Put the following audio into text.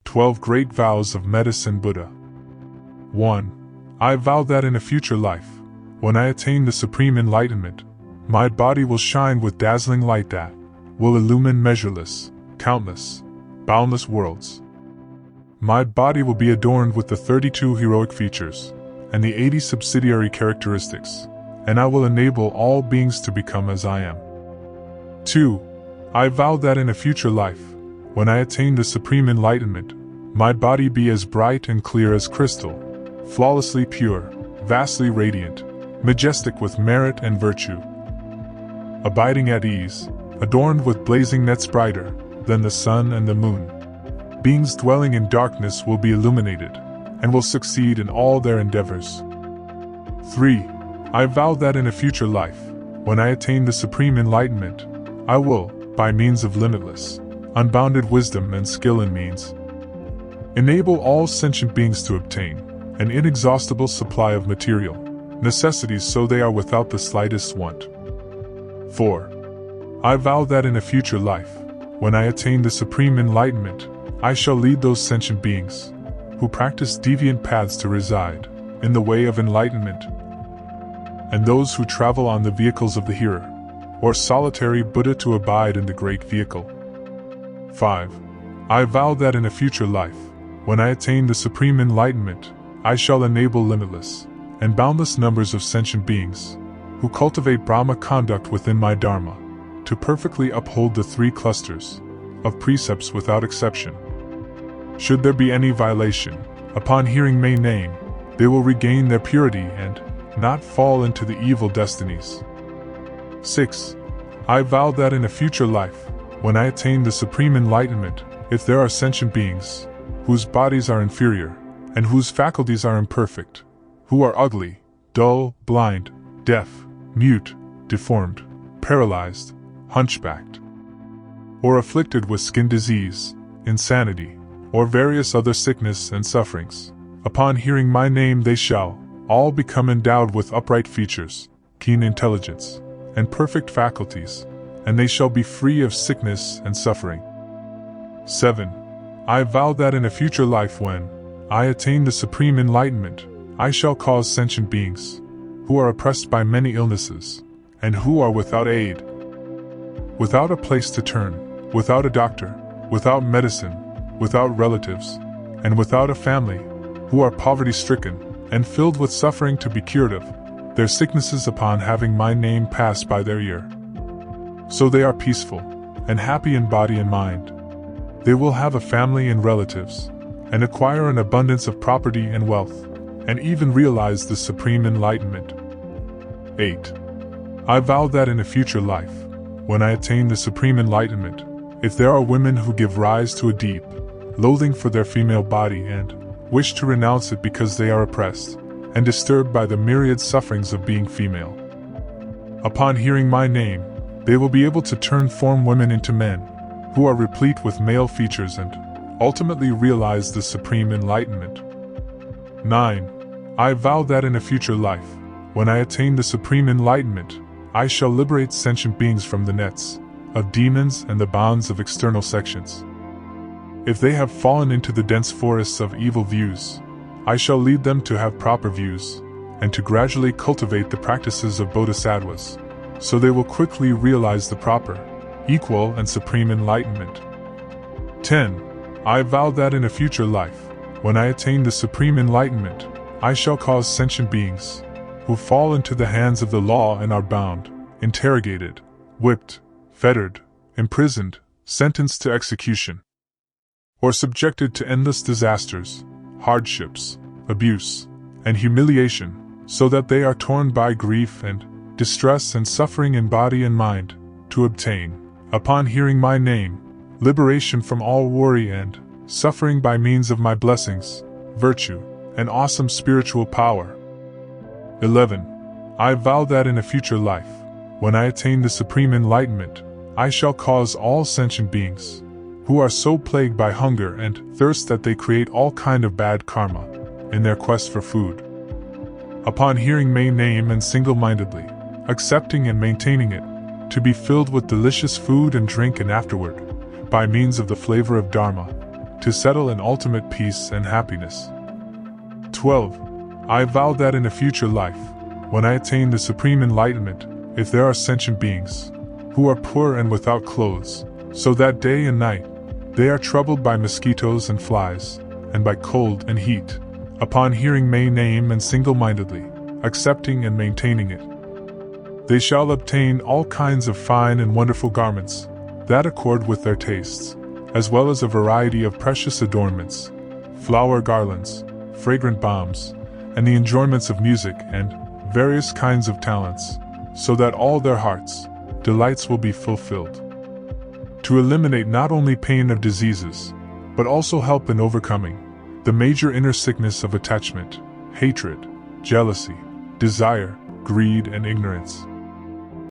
12 Great Vows of Medicine Buddha. 1. I vow that in a future life, when I attain the supreme enlightenment, my body will shine with dazzling light that will illumine measureless, countless, boundless worlds. My body will be adorned with the 32 heroic features and the 80 subsidiary characteristics, and I will enable all beings to become as I am. 2. I vow that in a future life, when I attain the supreme enlightenment, my body be as bright and clear as crystal, flawlessly pure, vastly radiant, majestic with merit and virtue, abiding at ease, adorned with blazing nets brighter than the sun and the moon. Beings dwelling in darkness will be illuminated, and will succeed in all their endeavors. 3. I vow that in a future life, when I attain the supreme enlightenment, I will, by means of limitless, unbounded wisdom and skill in means, enable all sentient beings to obtain an inexhaustible supply of material necessities so they are without the slightest want. 4. I vow that in a future life, when I attain the supreme enlightenment, I shall lead those sentient beings who practice deviant paths to reside in the way of enlightenment, and those who travel on the vehicles of the hearer, or solitary Buddha to abide in the great vehicle. 5. I vow that in a future life, when I attain the supreme enlightenment, I shall enable limitless and boundless numbers of sentient beings who cultivate Brahma conduct within my Dharma to perfectly uphold the 3 clusters of precepts without exception. Should there be any violation, upon hearing my name, they will regain their purity and not fall into the evil destinies. 6. I vow that in a future life, when I attain the supreme enlightenment, if there are sentient beings whose bodies are inferior and whose faculties are imperfect, who are ugly, dull, blind, deaf, mute, deformed, paralyzed, hunchbacked, or afflicted with skin disease, insanity, or various other sickness and sufferings, upon hearing my name they shall all become endowed with upright features, keen intelligence, and perfect faculties, and they shall be free of sickness and suffering. 7. I vow that in a future life when I attain the supreme enlightenment, I shall cause sentient beings who are oppressed by many illnesses, and who are without aid, without a place to turn, without a doctor, without medicine, without relatives, and without a family, who are poverty-stricken and filled with suffering to be cured of their sicknesses upon having my name pass by their ear. So they are peaceful and happy in body and mind. They will have a family and relatives, and acquire an abundance of property and wealth, and even realize the supreme enlightenment. 8. I vow that in a future life, when I attain the supreme enlightenment, if there are women who give rise to a deep loathing for their female body and wish to renounce it because they are oppressed and disturbed by the myriad sufferings of being female, upon hearing my name, they will be able to turn form women into men who are replete with male features and ultimately realize the supreme enlightenment. 9. I vow that in a future life, when I attain the supreme enlightenment, I shall liberate sentient beings from the nets of demons and the bonds of external sections. If they have fallen into the dense forests of evil views, I shall lead them to have proper views, and to gradually cultivate the practices of bodhisattvas, so they will quickly realize the proper, equal, and supreme enlightenment. 10. I vow that in a future life, when I attain the supreme enlightenment, I shall cause sentient beings who fall into the hands of the law and are bound, interrogated, whipped, fettered, imprisoned, sentenced to execution, or subjected to endless disasters, hardships, abuse, and humiliation, so that they are torn by grief and distress and suffering in body and mind, to obtain, upon hearing my name, liberation from all worry and suffering by means of my blessings, virtue, and awesome spiritual power. 11. I vow that in a future life, when I attain the supreme enlightenment, I shall cause all sentient beings who are so plagued by hunger and thirst that they create all kind of bad karma in their quest for food, upon hearing my name and single-mindedly accepting and maintaining it, to be filled with delicious food and drink, and afterward, by means of the flavor of Dharma, to settle in ultimate peace and happiness. 12. I vow that in a future life, when I attain the supreme enlightenment, if there are sentient beings who are poor and without clothes, so that day and night they are troubled by mosquitoes and flies, and by cold and heat, upon hearing my name and single-mindedly accepting and maintaining it, they shall obtain all kinds of fine and wonderful garments that accord with their tastes, as well as a variety of precious adornments, flower garlands, fragrant balms, and the enjoyments of music and various kinds of talents, so that all their hearts' delights will be fulfilled. To eliminate not only pain of diseases, but also help in overcoming the major inner sickness of attachment, hatred, jealousy, desire, greed, and ignorance.